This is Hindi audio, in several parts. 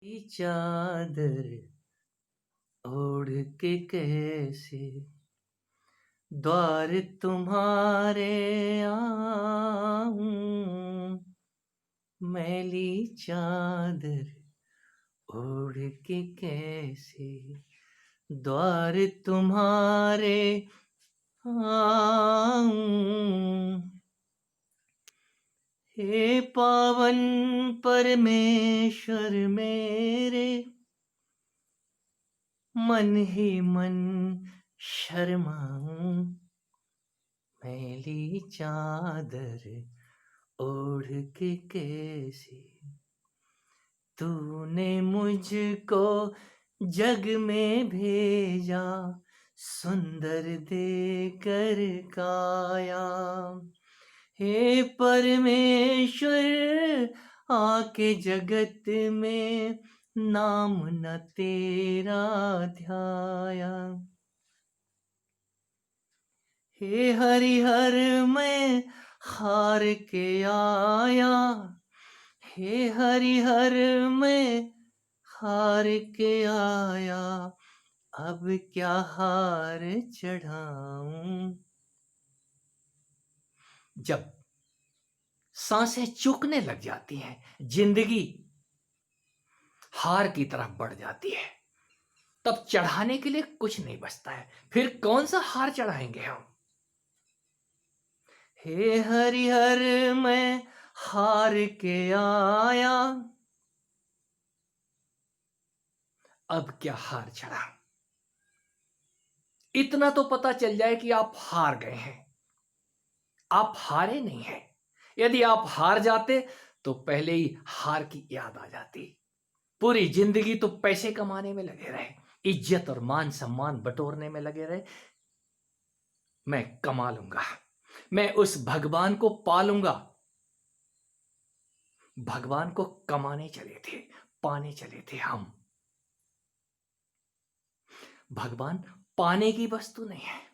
की चादर ओढ़ के कैसे द्वार तुम्हारे आऊं। मैली चादर ओढ़ के कैसे द्वार तुम्हारे आऊं। हे पावन परमेश्वर मेरे, मन ही मन शर्माऊं। मैली चादर ओढ़ के कैसे तूने मुझको जग में भेजा, सुंदर देकर काया। हे परमेश्वर, आके जगत में नाम न तेरा ध्याया। हे हरिहर मैं हार के आया, हे हरिहर मैं हार के आया। अब क्या हार चढ़ाऊं। जब सांसें चूकने लग जाती हैं, जिंदगी हार की तरफ बढ़ जाती है, तब चढ़ाने के लिए कुछ नहीं बचता है। फिर कौन सा हार चढ़ाएंगे हम। हे हरिहर मैं हार के आया, अब क्या हार चढ़ा। इतना तो पता चल जाए कि आप हार गए हैं, आप हारे नहीं हैं। यदि आप हार जाते तो पहले ही हार की याद आ जाती। पूरी जिंदगी तो पैसे कमाने में लगे रहे, इज्जत और मान सम्मान बटोरने में लगे रहे। मैं कमा लूंगा, मैं उस भगवान को पालूंगा। भगवान को कमाने चले थे, पाने चले थे हम। भगवान पाने की वस्तु नहीं है।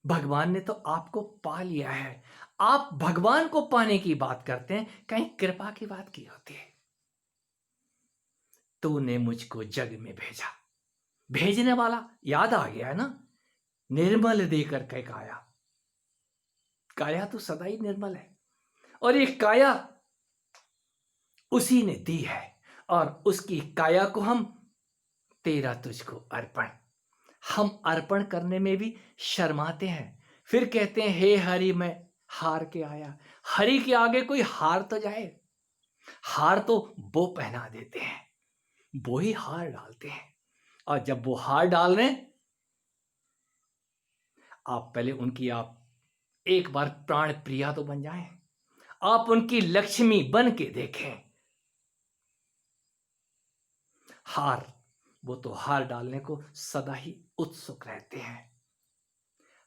भगवान ने तो आपको पा लिया है। आप भगवान को पाने की बात करते हैं, कहीं कृपा की बात की होती है। तूने मुझको जग में भेजा, भेजने वाला याद आ गया है ना। निर्मल देकर के काया, काया तो सदा ही निर्मल है, और ये काया उसी ने दी है। और उसकी काया को हम तेरा तुझको अर्पण, हम अर्पण करने में भी शर्माते हैं। फिर कहते हैं हे हरि मैं हार के आया। हरि के आगे कोई हार तो जाए। हार तो वो पहना देते हैं, वो ही हार डालते हैं। और जब वो हार डाल रहे हैं, आप पहले उनकी आप एक बार प्राण प्रिया तो बन जाएं। आप उनकी लक्ष्मी बन के देखें। हार, वो तो हार डालने को सदा ही उत्सुक रहते हैं।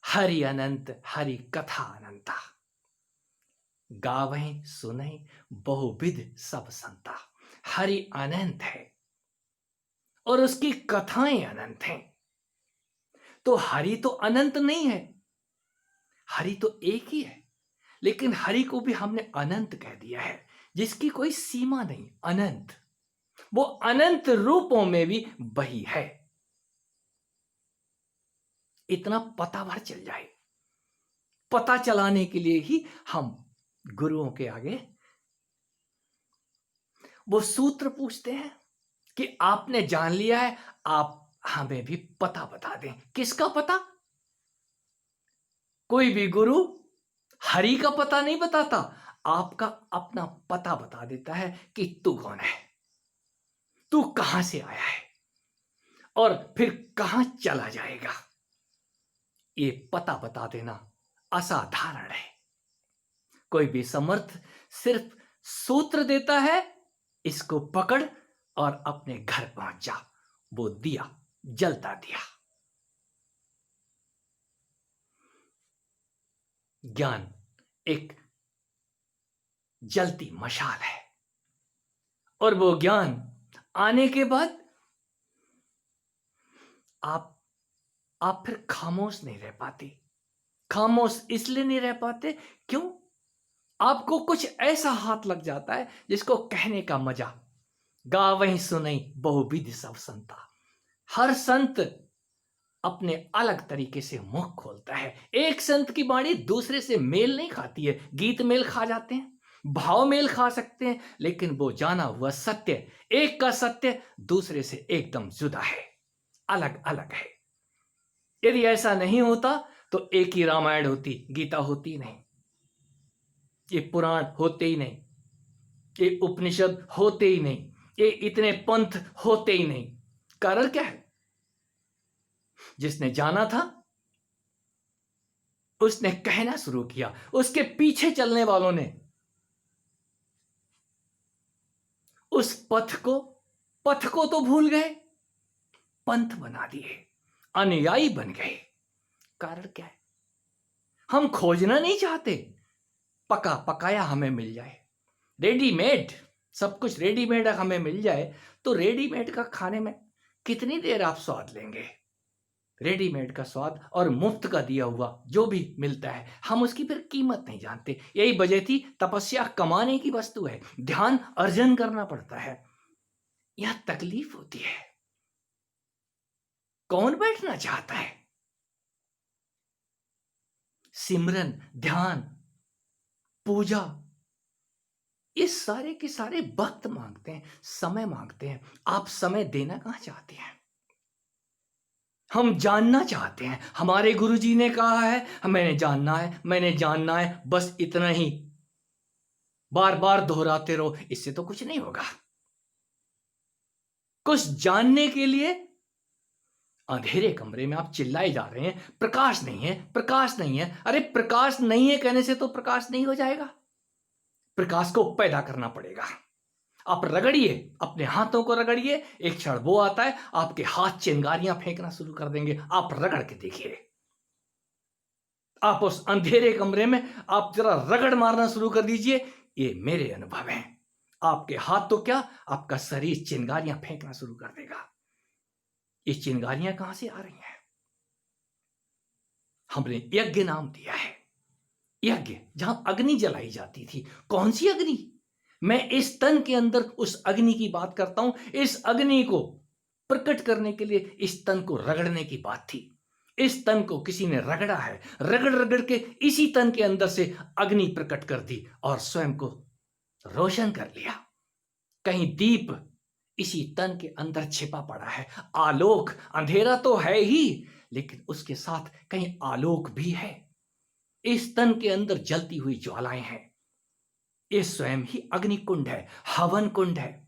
हरि अनंत हरि कथा अनंता, गावें सुने बहुविध सब संता। हरि अनंत है और उसकी कथाएं अनंत हैं। तो हरि तो अनंत नहीं है, हरि तो एक ही है। लेकिन हरि को भी हमने अनंत कह दिया है, जिसकी कोई सीमा नहीं, अनंत। वो अनंत रूपों में भी वही है। इतना पता भर चल जाए, पता चलाने के लिए ही हम गुरुओं के आगे वो सूत्र पूछते हैं कि आपने जान लिया है, आप हमें भी पता बता दें। किसका पता। कोई भी गुरु हरि का पता नहीं बताता, आपका अपना पता बता देता है कि तू कौन है, तू कहां से आया है और फिर कहां चला जाएगा। ये पता बता देना असाधारण है। कोई भी समर्थ सिर्फ सूत्र देता है, इसको पकड़ और अपने घर पहुंच जा। वो दिया, जलता दिया। ज्ञान एक जलती मशाल है, और वो ज्ञान आने के बाद आप फिर खामोश नहीं रह पाती। खामोश इसलिए नहीं रह पाते, क्यों। आपको कुछ ऐसा हाथ लग जाता है जिसको कहने का मजा, गावहीं सुनई बहुविध सब संता। हर संत अपने अलग तरीके से मुख खोलता है। एक संत की वाणी दूसरे से मेल नहीं खाती है। गीत मेल खा जाते हैं, भाव मेल खा सकते हैं, लेकिन वो जाना हुआ सत्य, एक का सत्य दूसरे से एकदम जुदा है, अलग अलग है। यदि ऐसा नहीं होता तो एक ही रामायण होती, गीता होती नहीं, ये पुराण होते ही नहीं, ये उपनिषद होते ही नहीं, ये इतने पंथ होते ही नहीं। कारण क्या है? जिसने जाना था उसने कहना शुरू किया, उसके पीछे चलने वालों ने उस पथ को तो भूल गए, पंथ बना दिए, अनुयायी बन गए। कारण क्या है? हम खोजना नहीं चाहते, पका पकाया हमें मिल जाए, रेडीमेड, सब कुछ रेडीमेड हमें मिल जाए तो रेडीमेड का खाने में कितनी देर आप स्वाद लेंगे? रेडीमेड का स्वाद और मुफ्त का दिया हुआ जो भी मिलता है, हम उसकी फिर कीमत नहीं जानते। यही वजह थी, तपस्या कमाने की वस्तु है, ध्यान अर्जन करना पड़ता है, यह तकलीफ होती है। कौन बैठना चाहता है? सिमरन, ध्यान, पूजा, ये सारे के सारे वक्त मांगते हैं, समय मांगते हैं। आप समय देना कहां चाहते हैं? हम जानना चाहते हैं, हमारे गुरुजी ने कहा है, मैंने जानना है, मैंने जानना है, बस इतना ही बार बार दोहराते रहो, इससे तो कुछ नहीं होगा। कुछ जानने के लिए अंधेरे कमरे में आप चिल्लाए जा रहे हैं, प्रकाश नहीं है, प्रकाश नहीं है। अरे प्रकाश नहीं है कहने से तो प्रकाश नहीं हो जाएगा, प्रकाश को पैदा करना पड़ेगा। आप रगड़िए, अपने हाथों को रगड़िए, एक क्षण वो आता है आपके हाथ चिंगारियां फेंकना शुरू कर देंगे। आप रगड़ के देखिए, आप उस अंधेरे कमरे में आप जरा रगड़ मारना शुरू कर दीजिए। ये मेरे अनुभव हैं, आपके हाथ तो क्या, आपका शरीर चिंगारियां फेंकना शुरू कर देगा। ये चिंगारियां कहां से आ रही हैं? हमने यज्ञ नाम दिया है, यज्ञ जहां अग्नि जलाई जाती थी। कौन सी अग्नि? मैं इस तन के अंदर उस अग्नि की बात करता हूं। इस अग्नि को प्रकट करने के लिए इस तन को रगड़ने की बात थी। इस तन को किसी ने रगड़ा है, रगड़ रगड़ के इसी तन के अंदर से अग्नि प्रकट कर दी और स्वयं को रोशन कर लिया। कहीं दीप इसी तन के अंदर छिपा पड़ा है, आलोक, अंधेरा तो है ही लेकिन उसके साथ कहीं आलोक भी है। इस तन के अंदर जलती हुई ज्वालाएं हैं, ये स्वयं ही अग्नि कुंड है, हवन कुंड है।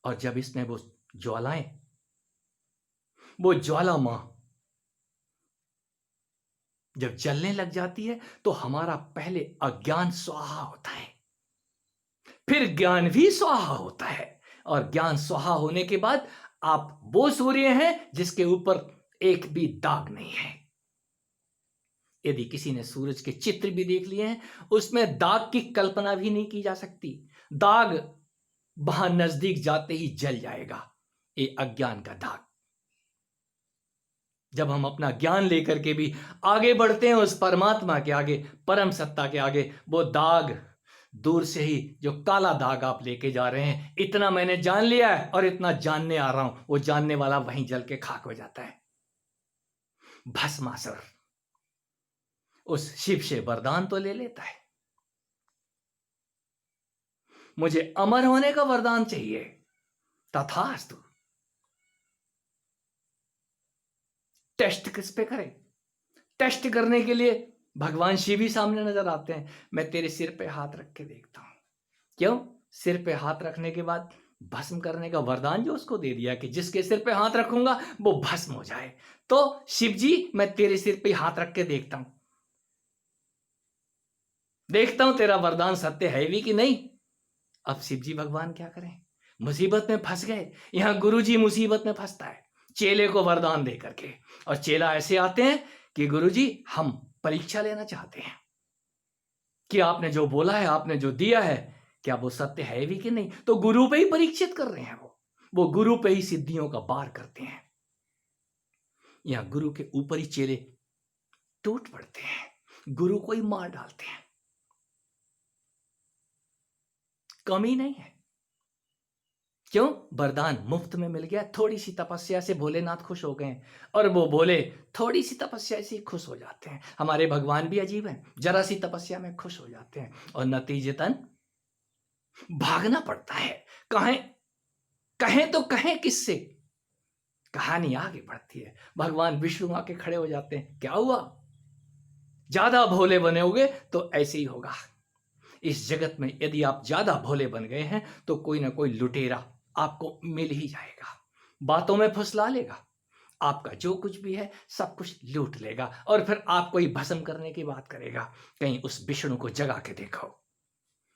और जब इसमें वो ज्वालाएं, वो ज्वाला मां जब जलने लग जाती है तो हमारा पहले अज्ञान स्वाहा होता है, फिर ज्ञान भी स्वाहा होता है। और ज्ञान स्वाहा होने के बाद आप वो सूर्य हैं जिसके ऊपर एक भी दाग नहीं है। यदि किसी ने सूरज के चित्र भी देख लिए हैं, उसमें दाग की कल्पना भी नहीं की जा सकती। दाग वहां नजदीक जाते ही जल जाएगा, ये अज्ञान का दाग। जब हम अपना ज्ञान लेकर के भी आगे बढ़ते हैं उस परमात्मा के आगे, परम सत्ता के आगे, वो दाग दूर से ही, जो काला दाग आप लेके जा रहे हैं, इतना मैंने जान लिया है और इतना जानने आ रहा हूं, वो जानने वाला वहीं जल के खाक हो जाता है। भस्मासुर उस शिव से वरदान तो ले लेता है, मुझे अमर होने का वरदान चाहिए, तथास्तु। टेस्ट किस पे करें? टेस्ट करने के लिए भगवान शिव ही सामने नजर आते हैं। मैं तेरे सिर पे हाथ रख के देखता हूं। क्यों? सिर पे हाथ रखने के बाद भस्म करने का वरदान जो उसको दे दिया कि जिसके सिर पे हाथ रखूंगा वो भस्म हो जाए। तो शिव जी, मैं तेरे सिर पे हाथ रख के देखता हूं, देखता हूं तेरा वरदान सत्य है भी कि नहीं। अब शिव जी भगवान क्या करें? मुसीबत में फंस गए। यहां गुरु जी मुसीबत में फंसता है चेले को वरदान दे करके। और चेला ऐसे आते हैं कि गुरु जी, हम परीक्षा लेना चाहते हैं कि आपने जो बोला है, आपने जो दिया है, क्या वो सत्य है भी कि नहीं। तो गुरु पे ही परीक्षित कर रहे हैं, वो गुरु पे ही सिद्धियों का वार करते हैं। यहां गुरु के ऊपर ही चेले टूट पड़ते हैं, गुरु को ही मार डालते हैं। कमी नहीं है, क्यों? वरदान मुफ्त में मिल गया, थोड़ी सी तपस्या से भोलेनाथ खुश हो गए और वो भोले थोड़ी सी तपस्या से खुश हो जाते हैं। हमारे भगवान भी अजीब हैं, जरा सी तपस्या में खुश हो जाते हैं और नतीजतन भागना पड़ता है। कहें कहें तो कहें किससे? कहानी आगे बढ़ती है। भगवान विष्णु आके खड़े हो जाते हैं, क्या हुआ? ज्यादा भोले बने होगे तो ऐसे ही होगा। इस जगत में यदि आप ज्यादा भोले बन गए हैं तो कोई ना कोई लुटेरा आपको मिल ही जाएगा, बातों में फुसला लेगा, आपका जो कुछ भी है सब कुछ लूट लेगा और फिर आपको ही भस्म करने की बात करेगा। कहीं उस विष्णु को जगा के देखो,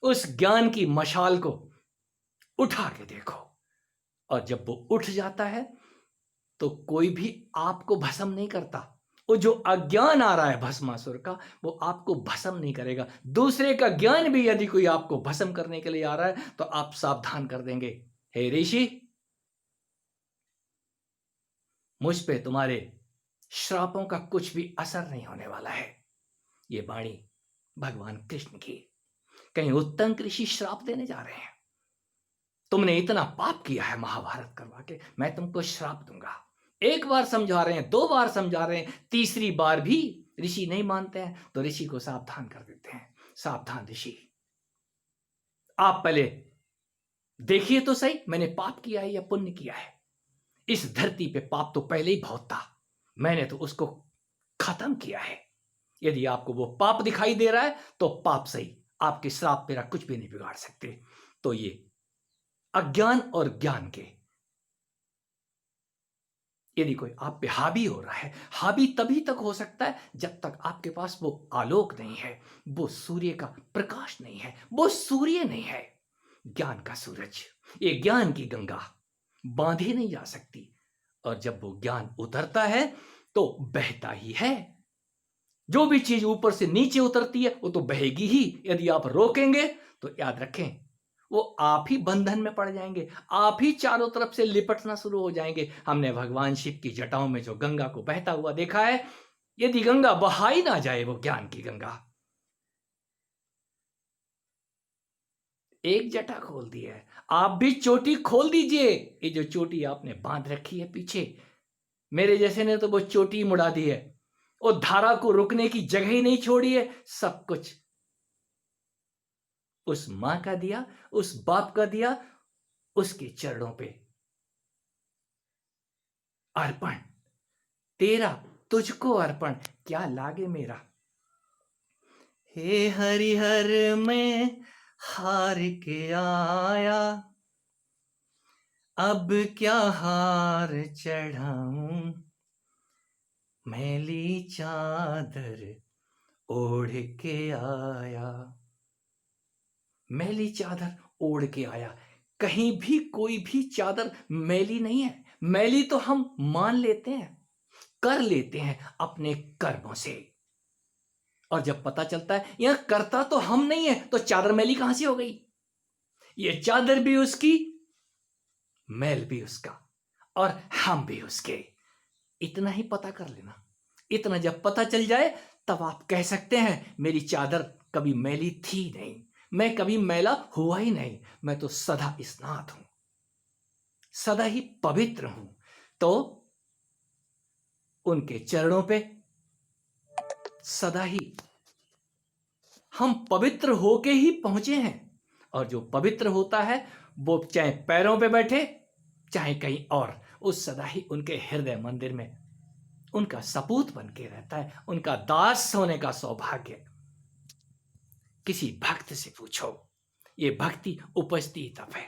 उस ज्ञान की मशाल को उठा के देखो, और जब वो उठ जाता है तो कोई भी आपको भस्म नहीं करता। वो जो अज्ञान आ रहा है भस्मासुर का, वो आपको भस्म नहीं करेगा। दूसरे का ज्ञान भी यदि कोई आपको भस्म करने के लिए आ रहा है तो आप सावधान कर देंगे, हे ऋषि, मुझ पे तुम्हारे श्रापों का कुछ भी असर नहीं होने वाला है। ये वाणी भगवान कृष्ण की। कहीं उत्तंक ऋषि श्राप देने जा रहे हैं, तुमने इतना पाप किया है महाभारत करवा के, मैं तुमको श्राप दूंगा। एक बार समझा रहे हैं, 2 बार समझा रहे हैं, तीसरी बार भी ऋषि नहीं मानते हैं तो ऋषि को सावधान कर देते हैं, सावधान ऋषि, आप पहले देखिए तो सही मैंने पाप किया है या पुण्य किया है। इस धरती पे पाप तो पहले ही बहुत था, मैंने तो उसको खत्म किया है। यदि आपको वो पाप दिखाई दे रहा है तो पाप सही, आपके श्राप मेरा कुछ भी नहीं बिगाड़ सकते। तो ये अज्ञान और ज्ञान के यदि कोई आप पे हावी हो रहा है, हावी तभी तक हो सकता है जब तक आपके पास वो आलोक नहीं है, वो सूर्य का प्रकाश नहीं है, वो सूर्य नहीं है, ज्ञान का सूरज, ये ज्ञान की गंगा बांधी नहीं जा सकती। और जब वो ज्ञान उतरता है तो बहता ही है। जो भी चीज ऊपर से नीचे उतरती है वो तो बहेगी ही। यदि आप रोकेंगे तो याद रखें वो आप ही बंधन में पड़ जाएंगे, आप ही चारों तरफ से लिपटना शुरू हो जाएंगे। हमने भगवान शिव की जटाओं में जो गंगा को बहता हुआ देखा है, यदि गंगा बहाई ना जाए, वो ज्ञान की गंगा, एक जटा खोल दी है, आप भी चोटी खोल दीजिए। ये जो चोटी आपने बांध रखी है पीछे, मेरे जैसे ने तो वो चोटी मुड़ा दी है, वो धारा को रुकने की जगह ही नहीं छोड़ी है। सब कुछ उस मां का दिया, उस बाप का दिया, उसके चरणों पे अर्पण, तेरा तुझको अर्पण, क्या लागे मेरा। हे हरिहर मैं हार के आया, अब क्या हार चढ़ाऊं, मैली चादर ओढ़ के आया, मैली चादर ओढ़ के आया। कहीं भी कोई भी चादर मैली नहीं है। मैली तो हम मान लेते हैं, कर लेते हैं अपने कर्मों से, और जब पता चलता है यह करता तो हम नहीं है तो चादर मैली कहां से हो गई। ये चादर भी उसकी, मैल भी उसका, और हम भी उसके। इतना ही पता कर लेना। इतना जब पता चल जाए तब आप कह सकते हैं मेरी चादर कभी मैली थी नहीं, मैं कभी मैला हुआ ही नहीं, मैं तो सदा स्नात हूं, सदा ही पवित्र हूं। तो उनके चरणों पे सदा ही हम पवित्र होके ही पहुंचे हैं। और जो पवित्र होता है वो चाहे पैरों पे बैठे चाहे कहीं और, उस सदा ही उनके हृदय मंदिर में उनका सपूत बन के रहता है, उनका दास होने का सौभाग्य। किसी भक्त से पूछो, ये भक्ति उपजती तब है